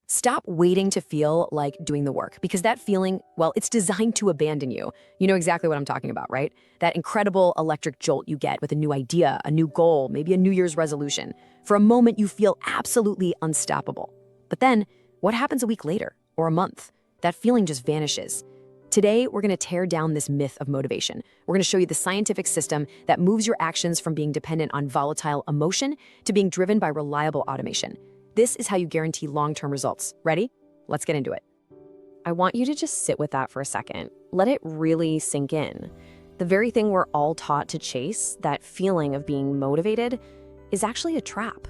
Stop waiting to feel like doing the work because that feeling, well, it's designed to abandon you. You know exactly what I'm talking about, right? That incredible electric jolt you get with a new idea, a new goal, maybe a New Year's resolution. For a moment, you feel absolutely unstoppable. But then, what happens a week later or a month? That feeling just vanishes. Today, we're going to tear down this myth of motivation. We're going to show you the scientific system that moves your actions from being dependent on volatile emotion to being driven by reliable automation. This is how you guarantee long-term results. Ready? Let's get into it. I want you to just sit with that for a second. Let it really sink in. The very thing we're all taught to chase, that feeling of being motivated, is actually a trap.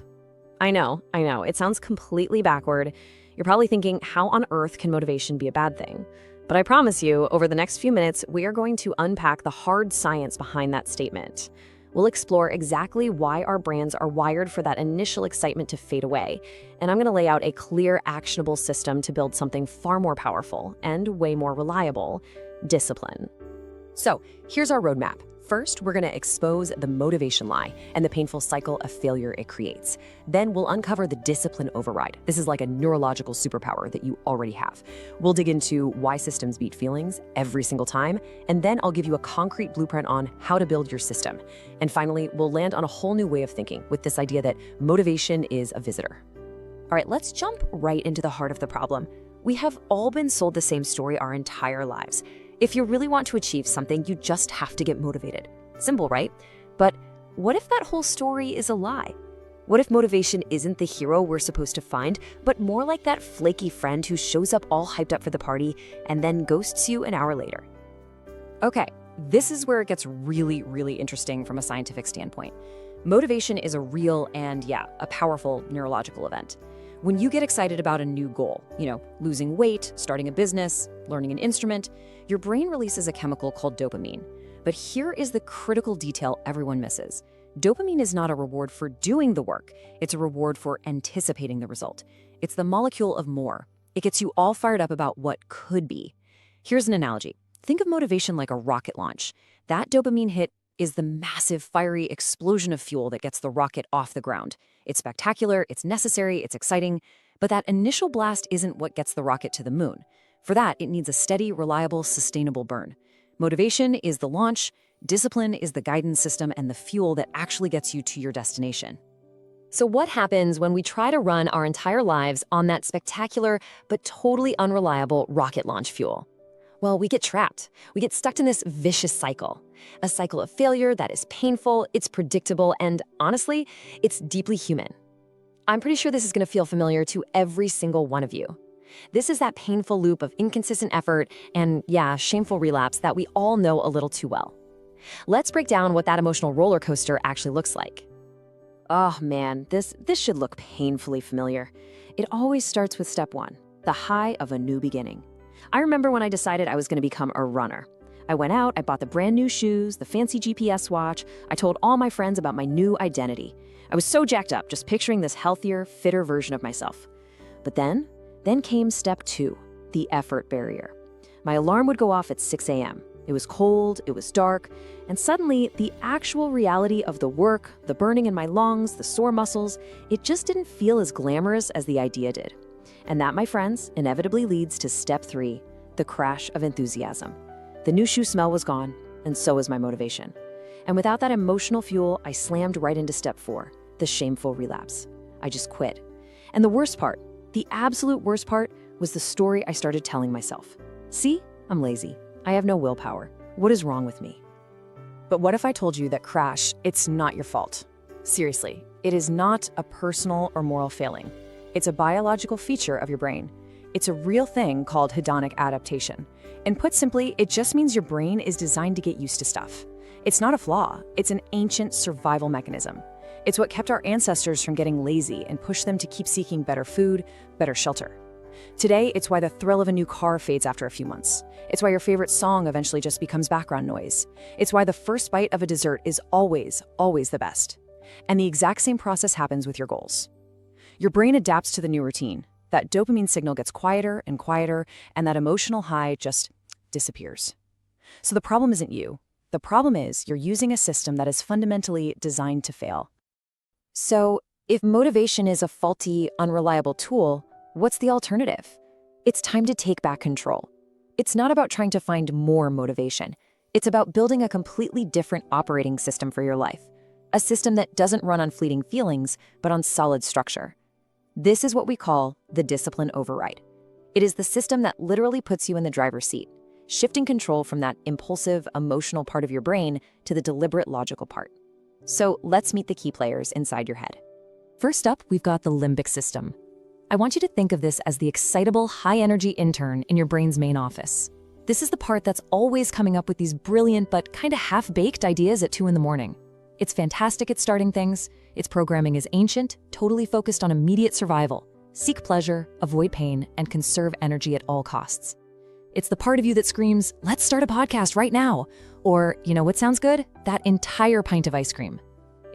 I know. It sounds completely backward. You're probably thinking, how on earth can motivation be a bad thing? But I promise you, over the next few minutes, we are going to unpack the hard science behind that statement. We'll explore exactly why our brains are wired for that initial excitement to fade away. And I'm going to lay out a clear, actionable system to build something far more powerful and way more reliable: discipline. So here's our roadmap. First, we're going to expose the motivation lie and the painful cycle of failure it creates. Then we'll uncover the discipline override. This is like a neurological superpower that you already have. We'll dig into why systems beat feelings every single time, and then I'll give you a concrete blueprint on how to build your system. And finally, we'll land on a whole new way of thinking with this idea that motivation is a visitor. All right, let's jump right into the heart of the problem. We have all been sold the same story our entire lives. If you really want to achieve something, you just have to get motivated. Simple, right? But what if that whole story is a lie? What if motivation isn't the hero we're supposed to find, but more like that flaky friend who shows up all hyped up for the party and then ghosts you an hour later? Okay, this is where it gets really, really interesting from a scientific standpoint. Motivation is a real and, a powerful neurological event. When you get excited about a new goal, losing weight, starting a business, learning an instrument, your brain releases a chemical called dopamine. But here is the critical detail everyone misses. Dopamine is not a reward for doing the work. It's a reward for anticipating the result. It's the molecule of more. It gets you all fired up about what could be. Here's an analogy. Think of motivation like a rocket launch. That dopamine hit is the massive, fiery explosion of fuel that gets the rocket off the ground. It's spectacular, it's necessary, it's exciting, but that initial blast isn't what gets the rocket to the moon. For that, it needs a steady, reliable, sustainable burn. Motivation is the launch, discipline is the guidance system and the fuel that actually gets you to your destination. So what happens when we try to run our entire lives on that spectacular but totally unreliable rocket launch fuel? Well, we get trapped. We get stuck in this vicious cycle. A cycle of failure that is painful, it's predictable, and honestly, it's deeply human. I'm pretty sure this is going to feel familiar to every single one of you. This is that painful loop of inconsistent effort and, shameful relapse that we all know a little too well. Let's break down what that emotional roller coaster actually looks like. Oh man, this should look painfully familiar. It always starts with step one, the high of a new beginning. I remember when I decided I was going to become a runner. I went out, I bought the brand new shoes, the fancy GPS watch. I told all my friends about my new identity. I was so jacked up just picturing this healthier, fitter version of myself. But then came step two, the effort barrier. My alarm would go off at 6 a.m. It was cold, it was dark, and suddenly the actual reality of the work, the burning in my lungs, the sore muscles, it just didn't feel as glamorous as the idea did. And that, my friends, inevitably leads to step three, the crash of enthusiasm. The new shoe smell was gone, and so was my motivation. And without that emotional fuel, I slammed right into step four, the shameful relapse. I just quit. And the worst part, the absolute worst part, was the story I started telling myself. See, I'm lazy. I have no willpower. What is wrong with me? But what if I told you that crash, it's not your fault? Seriously, it is not a personal or moral failing. It's a biological feature of your brain. It's a real thing called hedonic adaptation. And put simply, it just means your brain is designed to get used to stuff. It's not a flaw, it's an ancient survival mechanism. It's what kept our ancestors from getting lazy and pushed them to keep seeking better food, better shelter. Today, it's why the thrill of a new car fades after a few months. It's why your favorite song eventually just becomes background noise. It's why the first bite of a dessert is always, always the best. And the exact same process happens with your goals. Your brain adapts to the new routine. That dopamine signal gets quieter and quieter, and that emotional high just disappears. So the problem isn't you. The problem is you're using a system that is fundamentally designed to fail. So if motivation is a faulty, unreliable tool, what's the alternative? It's time to take back control. It's not about trying to find more motivation. It's about building a completely different operating system for your life. A system that doesn't run on fleeting feelings, but on solid structure. This is what we call the discipline override. It is the system that literally puts you in the driver's seat, shifting control from that impulsive, emotional part of your brain to the deliberate, logical part. So let's meet the key players inside your head. First up, we've got the limbic system. I want you to think of this as the excitable, high-energy intern in your brain's main office. This is the part that's always coming up with these brilliant but kind of half-baked ideas at 2 in the morning. It's fantastic at starting things. Its programming is ancient, totally focused on immediate survival. Seek pleasure, avoid pain, and conserve energy at all costs. It's the part of you that screams, "Let's start a podcast right now." Or, you know what sounds good? That entire pint of ice cream.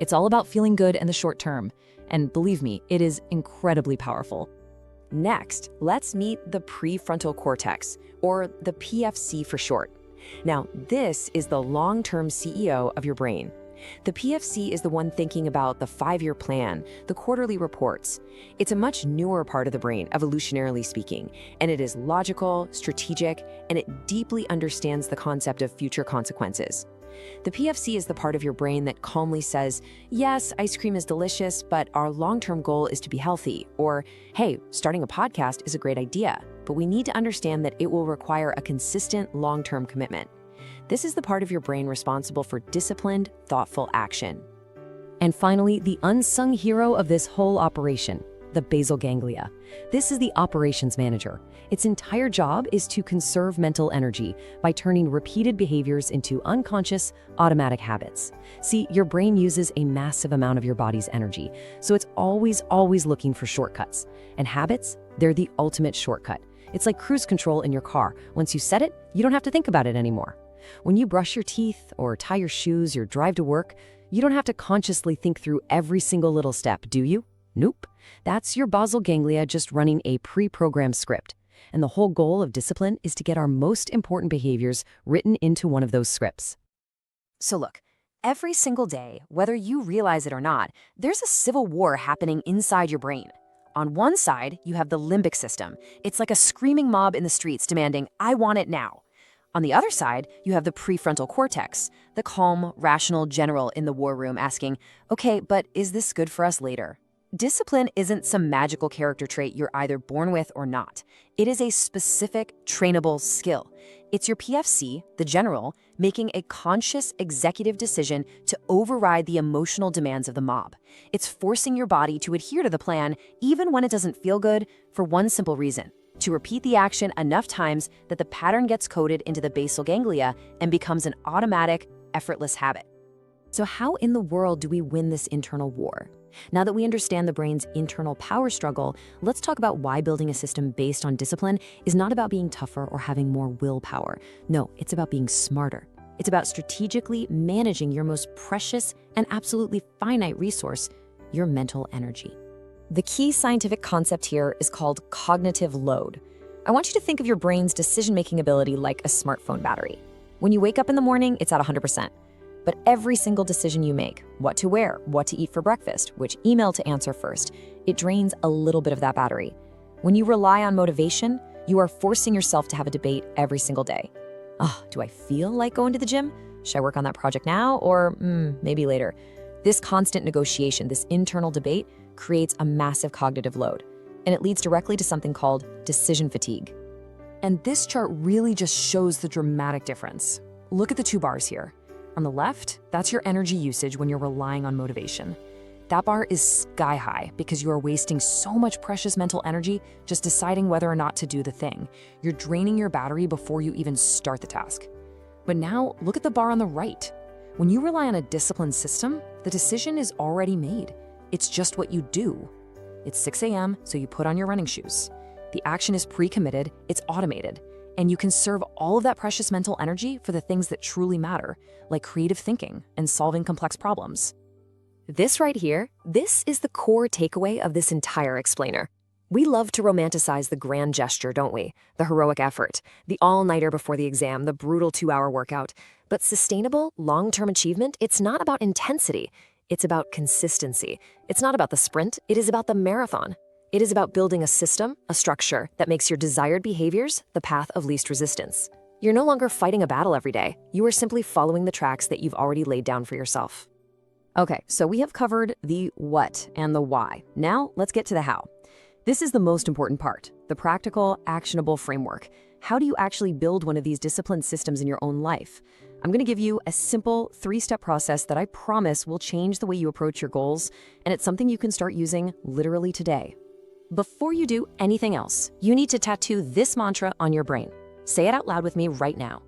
It's all about feeling good in the short term. And believe me, it is incredibly powerful. Next, let's meet the prefrontal cortex, or the PFC for short. Now, this is the long-term CEO of your brain. The PFC is the one thinking about the 5-year plan, the quarterly reports. It's a much newer part of the brain, evolutionarily speaking, and it is logical, strategic, and it deeply understands the concept of future consequences. The PFC is the part of your brain that calmly says, yes, ice cream is delicious, but our long-term goal is to be healthy. Or, hey, starting a podcast is a great idea, but we need to understand that it will require a consistent long-term commitment. This is the part of your brain responsible for disciplined, thoughtful action. And finally, the unsung hero of this whole operation, the basal ganglia. This is the operations manager. Its entire job is to conserve mental energy by turning repeated behaviors into unconscious, automatic habits. See, your brain uses a massive amount of your body's energy, so it's always looking for shortcuts. And habits, they're the ultimate shortcut. It's like cruise control in your car. Once you set it, you don't have to think about it anymore. When you brush your teeth or tie your shoes or drive to work, you don't have to consciously think through every single little step, do you? Nope. That's your basal ganglia just running a pre-programmed script. And the whole goal of discipline is to get our most important behaviors written into one of those scripts. So look, every single day, whether you realize it or not, there's a civil war happening inside your brain. On one side, you have the limbic system. It's like a screaming mob in the streets demanding, "I want it now." On the other side, you have the prefrontal cortex, the calm, rational general in the war room asking, "Okay, but is this good for us later?" Discipline isn't some magical character trait you're either born with or not. It is a specific, trainable skill. It's your PFC, the general, making a conscious executive decision to override the emotional demands of the mob. It's forcing your body to adhere to the plan even when it doesn't feel good for one simple reason: to repeat the action enough times that the pattern gets coded into the basal ganglia and becomes an automatic, effortless habit. So how in the world do we win this internal war? Now that we understand the brain's internal power struggle, let's talk about why building a system based on discipline is not about being tougher or having more willpower. No, it's about being smarter. It's about strategically managing your most precious and absolutely finite resource, your mental energy. The key scientific concept here is called cognitive load. I want you to think of your brain's decision-making ability like a smartphone battery. When you wake up in the morning, it's at 100%. But every single decision you make, what to wear, what to eat for breakfast, which email to answer first, it drains a little bit of that battery. When you rely on motivation, you are forcing yourself to have a debate every single day. Do I feel like going to the gym? Should I work on that project now or maybe later? This constant negotiation, this internal debate, creates a massive cognitive load, and it leads directly to something called decision fatigue. And this chart really just shows the dramatic difference. Look at the 2 bars here. On the left, that's your energy usage when you're relying on motivation. That bar is sky high because you are wasting so much precious mental energy just deciding whether or not to do the thing. You're draining your battery before you even start the task. But now, look at the bar on the right. When you rely on a disciplined system, the decision is already made. It's just what you do. It's 6 a.m., so you put on your running shoes. The action is pre-committed, it's automated, and you conserve all of that precious mental energy for the things that truly matter, like creative thinking and solving complex problems. This right here, this is the core takeaway of this entire explainer. We love to romanticize the grand gesture, don't we? The heroic effort, the all-nighter before the exam, the brutal 2-hour workout. But sustainable, long-term achievement, it's not about intensity. It's about consistency. It's not about the sprint, it is about the marathon. It is about building a system, a structure that makes your desired behaviors the path of least resistance. You're no longer fighting a battle every day. You are simply following the tracks that you've already laid down for yourself. Okay, so we have covered the what and the why. Now let's get to the how. This is the most important part, the practical, actionable framework. How do you actually build one of these disciplined systems in your own life? I'm going to give you a simple 3-step process that I promise will change the way you approach your goals, and it's something you can start using literally today. Before you do anything else, you need to tattoo this mantra on your brain. Say it out loud with me right now.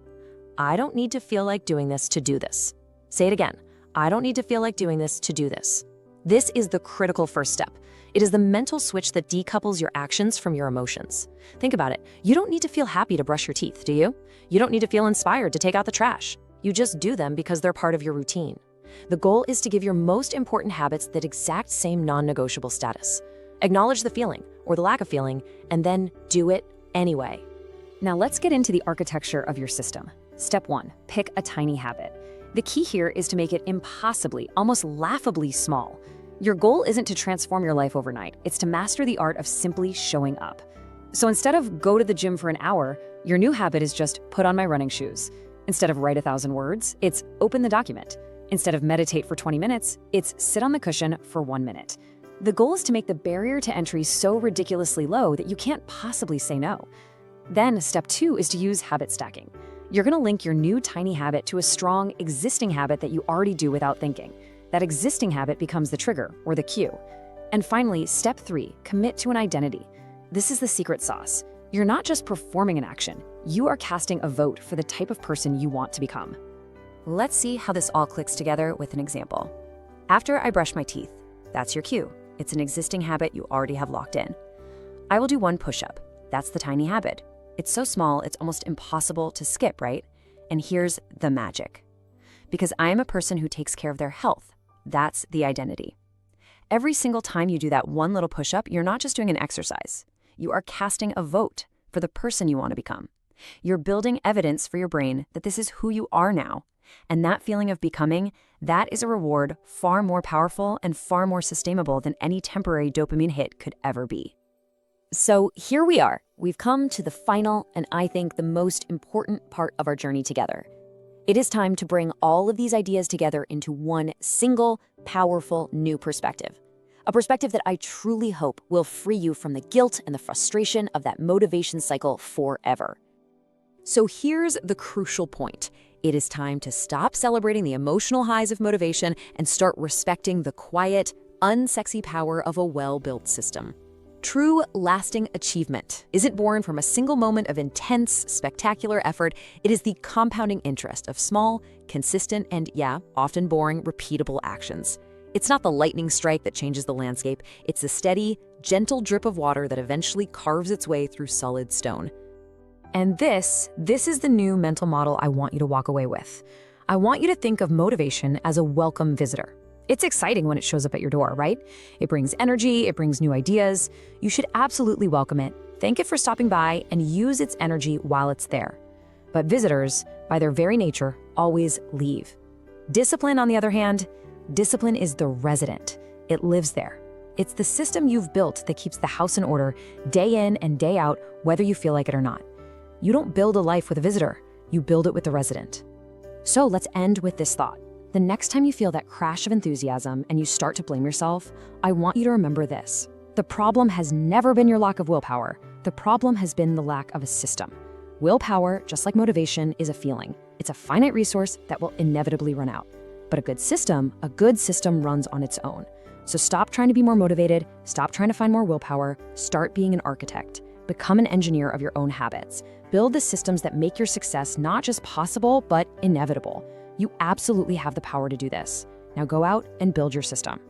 I don't need to feel like doing this to do this. Say it again. I don't need to feel like doing this to do this. This is the critical first step. It is the mental switch that decouples your actions from your emotions. Think about it. You don't need to feel happy to brush your teeth, do you? You don't need to feel inspired to take out the trash. You just do them because they're part of your routine. The goal is to give your most important habits that exact same non-negotiable status. Acknowledge the feeling, or the lack of feeling, and then do it anyway. Now let's get into the architecture of your system. Step 1, pick a tiny habit. The key here is to make it impossibly, almost laughably small. Your goal isn't to transform your life overnight, it's to master the art of simply showing up. So instead of go to the gym for an hour, your new habit is just put on my running shoes. Instead of write 1,000 words, it's open the document. Instead of meditate for 20 minutes, it's sit on the cushion for 1 minute. The goal is to make the barrier to entry so ridiculously low that you can't possibly say no. Then step 2 is to use habit stacking. You're going to link your new tiny habit to a strong existing habit that you already do without thinking. That existing habit becomes the trigger, or the cue. And finally, step 3, commit to an identity. This is the secret sauce. You're not just performing an action, you are casting a vote for the type of person you want to become. Let's see how this all clicks together with an example. After I brush my teeth, that's your cue. It's an existing habit you already have locked in. I will do 1 push-up. That's the tiny habit. It's so small, it's almost impossible to skip, right? And here's the magic. Because I am a person who takes care of their health, that's the identity. Every single time you do that 1 little push-up, you're not just doing an exercise. You are casting a vote for the person you want to become. You're building evidence for your brain that this is who you are now. And that feeling of becoming, that is a reward far more powerful and far more sustainable than any temporary dopamine hit could ever be. So here we are. We've come to the final and I think the most important part of our journey together. It is time to bring all of these ideas together into one single, powerful new perspective. A perspective that I truly hope will free you from the guilt and the frustration of that motivation cycle forever. So here's the crucial point. It is time to stop celebrating the emotional highs of motivation and start respecting the quiet, unsexy power of a well-built system. True, lasting achievement isn't born from a single moment of intense, spectacular effort. It is the compounding interest of small, consistent, and often boring, repeatable actions. It's not the lightning strike that changes the landscape. It's the steady, gentle drip of water that eventually carves its way through solid stone. And this is the new mental model I want you to walk away with. I want you to think of motivation as a welcome visitor. It's exciting when it shows up at your door, right? It brings energy, it brings new ideas. You should absolutely welcome it, thank it for stopping by, and use its energy while it's there. But visitors, by their very nature, always leave. Discipline, on the other hand, discipline is the resident. It lives there. It's the system you've built that keeps the house in order day in and day out, whether you feel like it or not. You don't build a life with a visitor, you build it with the resident. So let's end with this thought. The next time you feel that crash of enthusiasm and you start to blame yourself, I want you to remember this. The problem has never been your lack of willpower. The problem has been the lack of a system. Willpower, just like motivation, is a feeling. It's a finite resource that will inevitably run out. But a good system runs on its own. So stop trying to be more motivated, stop trying to find more willpower, start being an architect. Become an engineer of your own habits. Build the systems that make your success not just possible, but inevitable. You absolutely have the power to do this. Now go out and build your system.